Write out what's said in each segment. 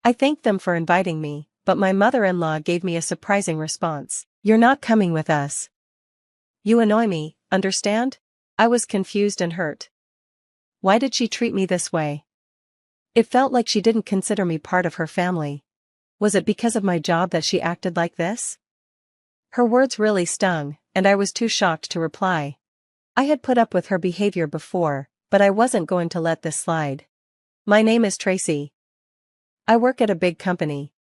I thanked them for inviting me, but my mother-in-law gave me a surprising response. "You're not coming with us. You annoy me, understand?" I was confused and hurt. Why did she treat me this way? It felt like she didn't consider me part of her family. Was it because of my job that she acted like this? Her words really stung, and I was too shocked to reply. I had put up with her behavior before, but I wasn't going to let this slide. "My name is Tracy. I work at a big company.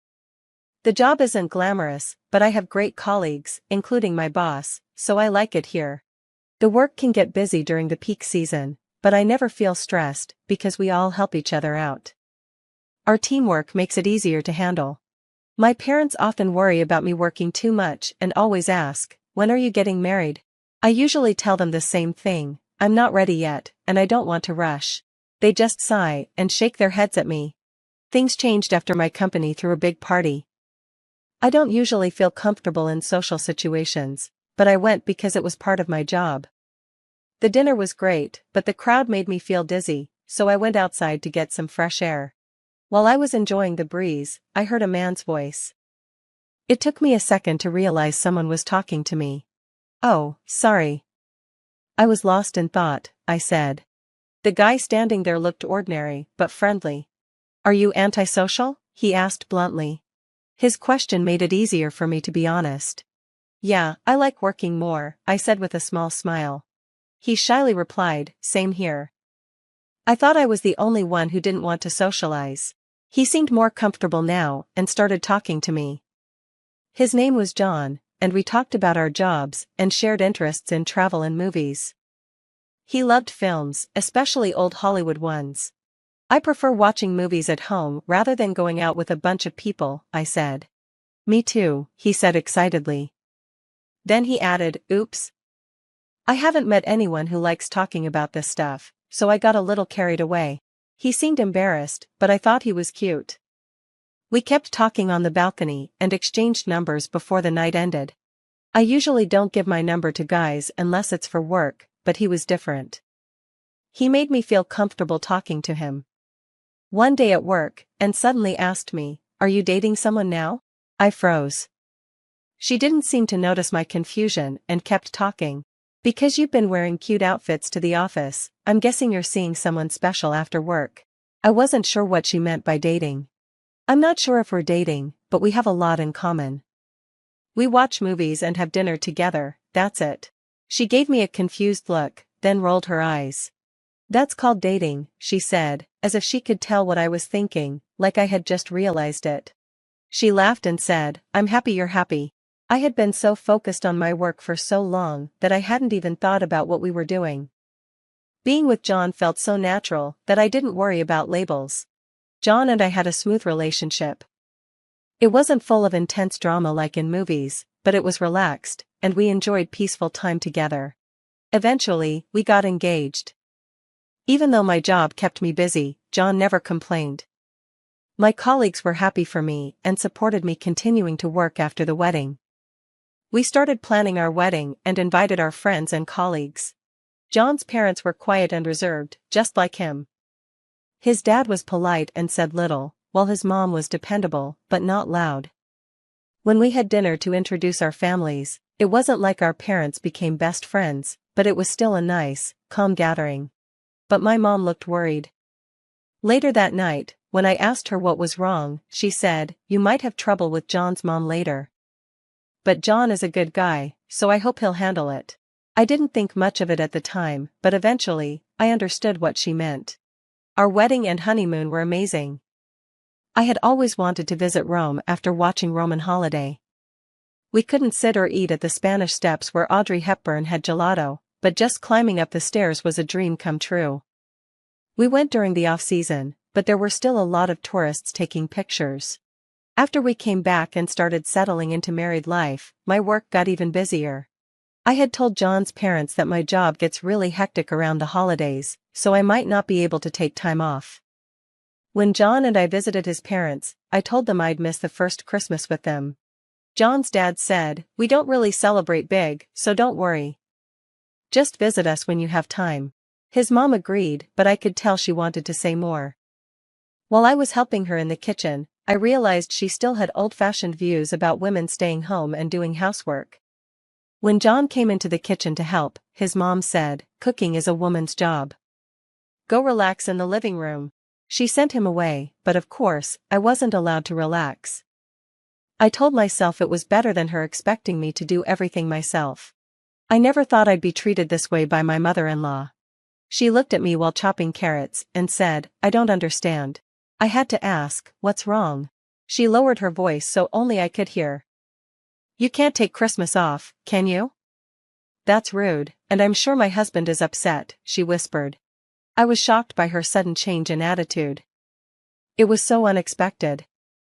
The job isn't glamorous, but I have great colleagues, including my boss, so I like it here. The work can get busy during the peak season, but I never feel stressed because we all help each other out. Our teamwork makes it easier to handle. My parents often worry about me working too much and always ask, 'When are you getting married?' I usually tell them the same thing, 'I'm not ready yet, and I don't want to rush.' They just sigh and shake their heads at me." Things changed after my company threw a big party. I don't usually feel comfortable in social situations, but I went because it was part of my job. The dinner was great, but the crowd made me feel dizzy, so I went outside to get some fresh air. While I was enjoying the breeze, I heard a man's voice. It took me a second to realize someone was talking to me. "Oh, sorry. I was lost in thought," I said. The guy standing there looked ordinary, but friendly. "Are you antisocial?" he asked bluntly. His question made it easier for me to be honest. "Yeah, I like working more," I said with a small smile. He shyly replied, "Same here." I thought I was the only one who didn't want to socialize. He seemed more comfortable now and started talking to me. His name was John, and we talked about our jobs and shared interests in travel and movies. He loved films, especially old Hollywood ones. "I prefer watching movies at home rather than going out with a bunch of people," I said. "Me too," he said excitedly. Then he added, "Oops. I haven't met anyone who likes talking about this stuff, so I got a little carried away." He seemed embarrassed, but I thought he was cute. We kept talking on the balcony and exchanged numbers before the night ended. I usually don't give my number to guys unless it's for work, but he was different. He made me feel comfortable talking to him. One day at work, and suddenly asked me, "Are you dating someone now?" I froze. She didn't seem to notice my confusion and kept talking. "Because you've been wearing cute outfits to the office, I'm guessing you're seeing someone special after work." I wasn't sure what she meant by dating. "I'm not sure if we're dating, but we have a lot in common. We watch movies and have dinner together, that's it." She gave me a confused look, then rolled her eyes. "That's called dating," she said, as if she could tell what I was thinking, like I had just realized it. She laughed and said, "I'm happy you're happy." I had been so focused on my work for so long that I hadn't even thought about what we were doing. Being with John felt so natural that I didn't worry about labels. John and I had a smooth relationship. It wasn't full of intense drama like in movies, but it was relaxed, and we enjoyed peaceful time together. Eventually, we got engaged. Even though my job kept me busy, John never complained. My colleagues were happy for me and supported me continuing to work after the wedding. We started planning our wedding and invited our friends and colleagues. John's parents were quiet and reserved, just like him. His dad was polite and said little, while his mom was dependable, but not loud. When we had dinner to introduce our families, it wasn't like our parents became best friends, but it was still a nice, calm gathering. But my mom looked worried. Later that night, when I asked her what was wrong, she said, "You might have trouble with John's mom later. But John is a good guy, so I hope he'll handle it." I didn't think much of it at the time, but eventually, I understood what she meant. Our wedding and honeymoon were amazing. I had always wanted to visit Rome after watching Roman Holiday. We couldn't sit or eat at the Spanish Steps where Audrey Hepburn had gelato, but just climbing up the stairs was a dream come true. We went during the off-season, but there were still a lot of tourists taking pictures. After we came back and started settling into married life, my work got even busier. I had told John's parents that my job gets really hectic around the holidays, so I might not be able to take time off. When John and I visited his parents, I told them I'd miss the first Christmas with them. John's dad said, "We don't really celebrate big, so don't worry. Just visit us when you have time." His mom agreed, but I could tell she wanted to say more. While I was helping her in the kitchen, I realized she still had old-fashioned views about women staying home and doing housework. When John came into the kitchen to help, his mom said, "Cooking is a woman's job. Go relax in the living room." She sent him away, but of course, I wasn't allowed to relax. I told myself it was better than her expecting me to do everything myself. I never thought I'd be treated this way by my mother-in-law. She looked at me while chopping carrots and said, "I don't understand." I had to ask, "What's wrong?" She lowered her voice so only I could hear. "You can't take Christmas off, can you?" "That's rude, and I'm sure my husband is upset," she whispered. I was shocked by her sudden change in attitude. It was so unexpected.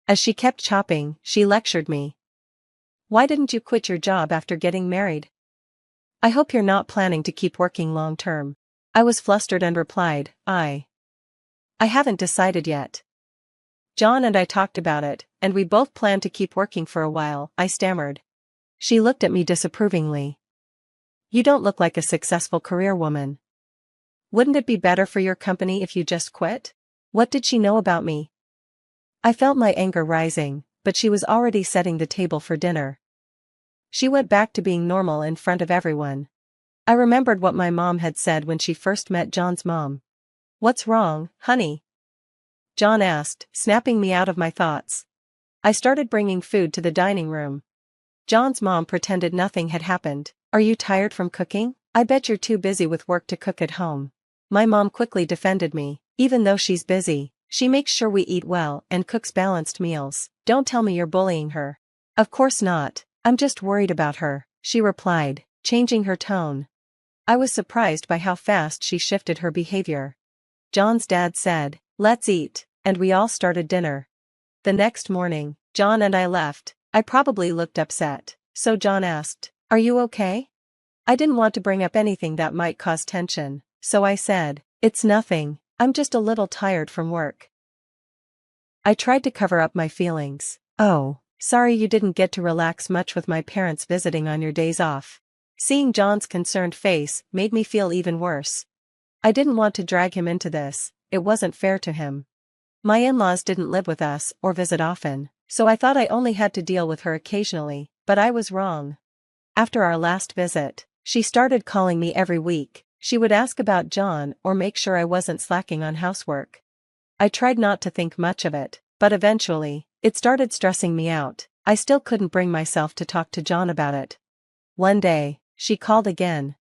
As she kept chopping, she lectured me. "Why didn't you quit your job after getting married? I hope you're not planning to keep working long term." I was flustered and replied, I haven't decided yet. John and I talked about it, and we both plan to keep working for a while," I stammered. She looked at me disapprovingly. "You don't look like a successful career woman. Wouldn't it be better for your company if you just quit?" What did she know about me? I felt my anger rising, but she was already setting the table for dinner. She went back to being normal in front of everyone. I remembered what my mom had said when she first met John's mom. "What's wrong, honey?" John asked, snapping me out of my thoughts. I started bringing food to the dining room. John's mom pretended nothing had happened. "Are you tired from cooking? I bet you're too busy with work to cook at home." My mom quickly defended me. "Even though she's busy, she makes sure we eat well and cooks balanced meals. Don't tell me you're bullying her." "Of course not, I'm just worried about her," she replied, changing her tone. I was surprised by how fast she shifted her behavior. John's dad said, "Let's eat," and we all started dinner. The next morning, John and I left. I probably looked upset, so John asked, "Are you okay?" I didn't want to bring up anything that might cause tension, so I said, "It's nothing, I'm just a little tired from work." I tried to cover up my feelings. "Oh, sorry you didn't get to relax much with my parents visiting on your days off." Seeing John's concerned face made me feel even worse. I didn't want to drag him into this, it wasn't fair to him. My in-laws didn't live with us or visit often, so I thought I only had to deal with her occasionally, but I was wrong. After our last visit, she started calling me every week. She would ask about John or make sure I wasn't slacking on housework. I tried not to think much of it, but eventually, it started stressing me out. I still couldn't bring myself to talk to John about it. One day, she called again.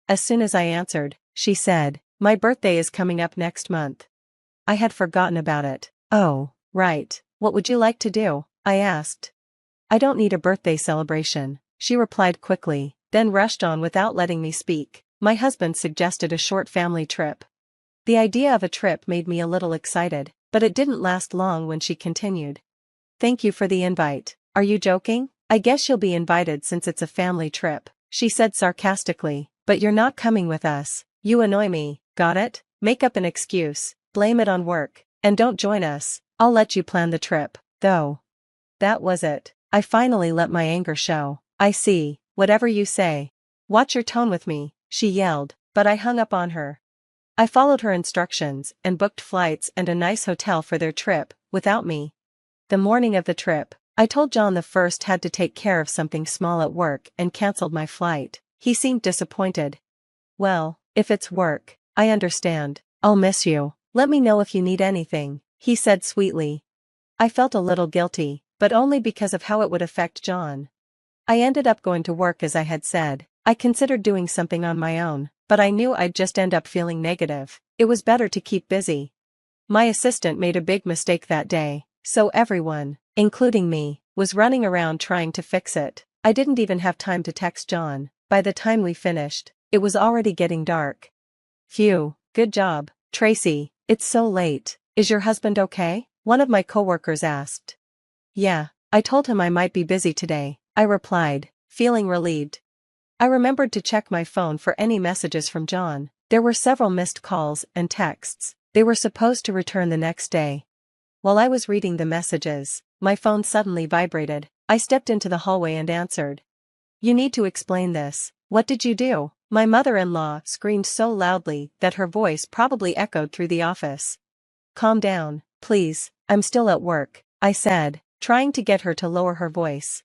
As soon as I answered, she said, "My birthday is coming up next month." I had forgotten about it. "Oh, right, what would you like to do?" I asked. "I don't need a birthday celebration," she replied quickly, then rushed on without letting me speak. "My husband suggested a short family trip." The idea of a trip made me a little excited, but it didn't last long when she continued. "Thank you for the invite. Are you joking? I guess you'll be invited since it's a family trip," she said sarcastically, "but you're not coming with us. You annoy me, got it? Make up an excuse, blame it on work, and don't join us. I'll let you plan the trip, though." That was it. I finally let my anger show. "I see, whatever you say. Watch your tone with me," she yelled, but I hung up on her. I followed her instructions and booked flights and a nice hotel for their trip, without me. The morning of the trip, I told John the first had to take care of something small at work and cancelled my flight. He seemed disappointed. "Well, if it's work, I understand. I'll miss you. Let me know if you need anything," he said sweetly. I felt a little guilty, but only because of how it would affect John. I ended up going to work as I had said. I considered doing something on my own, but I knew I'd just end up feeling negative. It was better to keep busy. My assistant made a big mistake that day, so everyone, including me, was running around trying to fix it. I didn't even have time to text John. By the time we finished, it was already getting dark. "Phew, good job, Tracy. It's so late. Is your husband okay?" one of my coworkers asked. "Yeah, I told him I might be busy today," I replied, feeling relieved. I remembered to check my phone for any messages from John. There were several missed calls and texts. They were supposed to return the next day. While I was reading the messages, my phone suddenly vibrated. I stepped into the hallway and answered. "You need to explain this. What did you do?" My mother-in-law screamed so loudly that her voice probably echoed through the office. "Calm down, please, I'm still at work," I said, trying to get her to lower her voice.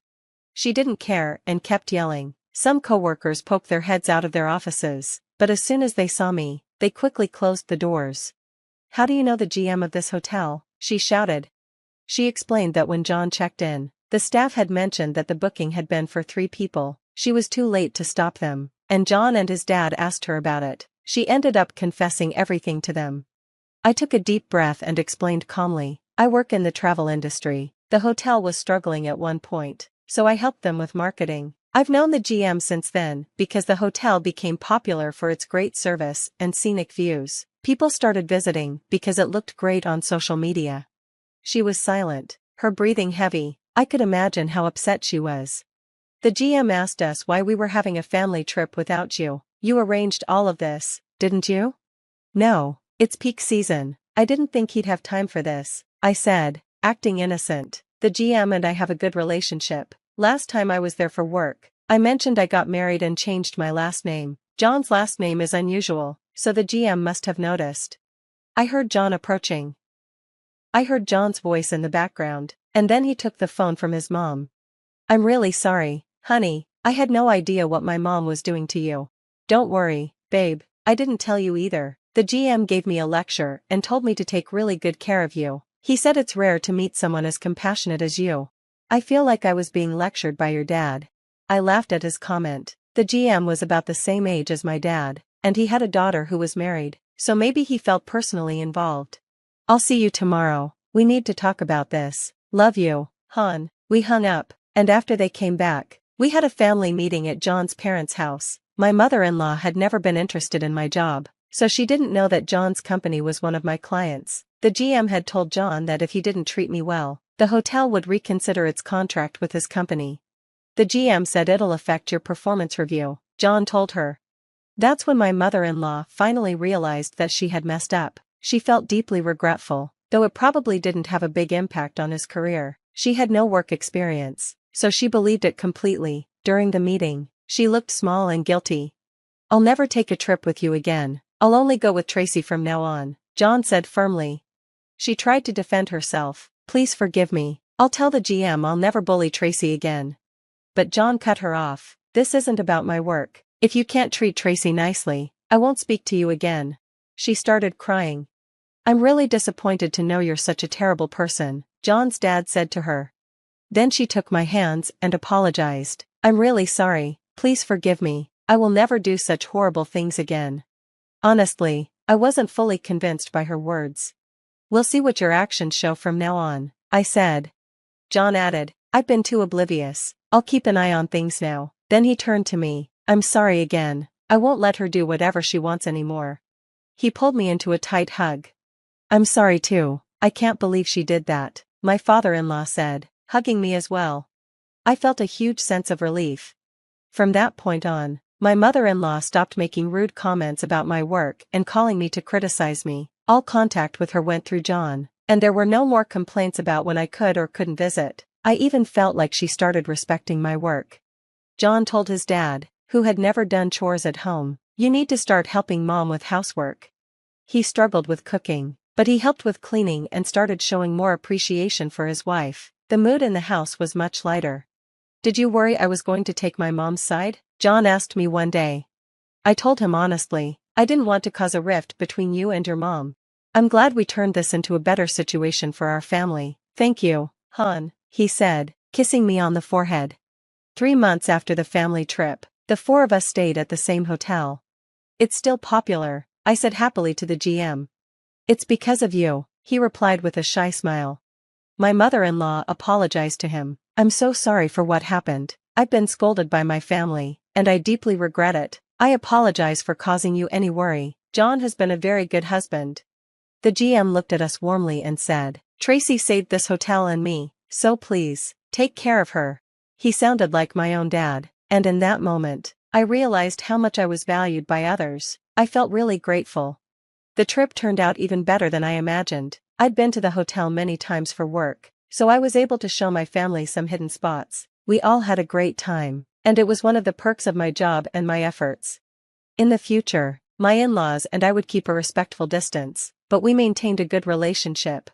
She didn't care and kept yelling. Some coworkers poked their heads out of their offices, but as soon as they saw me, they quickly closed the doors. "How do you know the GM of this hotel?" she shouted. She explained that when John checked in, the staff had mentioned that the booking had been for 3 people. She was too late to stop them, and John and his dad asked her about it. She ended up confessing everything to them. I took a deep breath and explained calmly, "I work in the travel industry. The hotel was struggling at one point, so I helped them with marketing. I've known the GM since then because the hotel became popular for its great service and scenic views. People started visiting because it looked great on social media." She was silent, her breathing heavy. I could imagine how upset she was. "The GM asked us why we were having a family trip without you. You arranged all of this, didn't you?" "No, it's peak season. I didn't think he'd have time for this," I said, acting innocent. "The GM and I have a good relationship. Last time I was there for work, I mentioned I got married and changed my last name. John's last name is unusual, so the GM must have noticed." I heard John approaching. I heard John's voice in the background, and then he took the phone from his mom. "I'm really sorry, honey. I had no idea what my mom was doing to you." "Don't worry, babe. I didn't tell you either. The GM gave me a lecture and told me to take really good care of you. He said it's rare to meet someone as compassionate as you." "I feel like I was being lectured by your dad." I laughed at his comment. The GM was about the same age as my dad, and he had a daughter who was married, so maybe he felt personally involved. "I'll see you tomorrow. We need to talk about this. Love you, hon." We hung up, and after they came back, we had a family meeting at John's parents' house. My mother-in-law had never been interested in my job, so she didn't know that John's company was one of my clients. The GM had told John that if he didn't treat me well, the hotel would reconsider its contract with his company. "The GM said it'll affect your performance review," John told her. That's when my mother-in-law finally realized that she had messed up. She felt deeply regretful, though it probably didn't have a big impact on his career. She had no work experience, so she believed it completely. During the meeting, she looked small and guilty. "I'll never take a trip with you again. I'll only go with Tracy from now on," John said firmly. She tried to defend herself. "Please forgive me. I'll tell the GM I'll never bully Tracy again." But John cut her off. "This isn't about my work. If you can't treat Tracy nicely, I won't speak to you again." She started crying. "I'm really disappointed to know you're such a terrible person," John's dad said to her. Then she took my hands and apologized. "I'm really sorry. Please forgive me. I will never do such horrible things again." Honestly, I wasn't fully convinced by her words. "We'll see what your actions show from now on," I said. John added, "I've been too oblivious. I'll keep an eye on things now." Then he turned to me. "I'm sorry again. I won't let her do whatever she wants anymore." He pulled me into a tight hug. "I'm sorry too. I can't believe she did that," my father-in-law said, hugging me as well. I felt a huge sense of relief. From that point on, my mother-in-law stopped making rude comments about my work and calling me to criticize me. All contact with her went through John, and there were no more complaints about when I could or couldn't visit. I even felt like she started respecting my work. John told his dad, who had never done chores at home, "You need to start helping Mom with housework." He struggled with cooking, but he helped with cleaning and started showing more appreciation for his wife. The mood in the house was much lighter. "Did you worry I was going to take my mom's side?" John asked me one day. I told him honestly, "I didn't want to cause a rift between you and your mom. I'm glad we turned this into a better situation for our family." "Thank you, hon," he said, kissing me on the forehead. 3 months after the family trip, the 4 of us stayed at the same hotel. "It's still popular," I said happily to the GM. "It's because of you," he replied with a shy smile. My mother-in-law apologized to him. "I'm so sorry for what happened. I've been scolded by my family, and I deeply regret it. I apologize for causing you any worry. John has been a very good husband." The GM looked at us warmly and said, "Tracy saved this hotel and me, so please, take care of her." He sounded like my own dad, and in that moment, I realized how much I was valued by others. I felt really grateful. The trip turned out even better than I imagined. I'd been to the hotel many times for work, so I was able to show my family some hidden spots. We all had a great time, and it was one of the perks of my job and my efforts. In the future, my in-laws and I would keep a respectful distance, but we maintained a good relationship.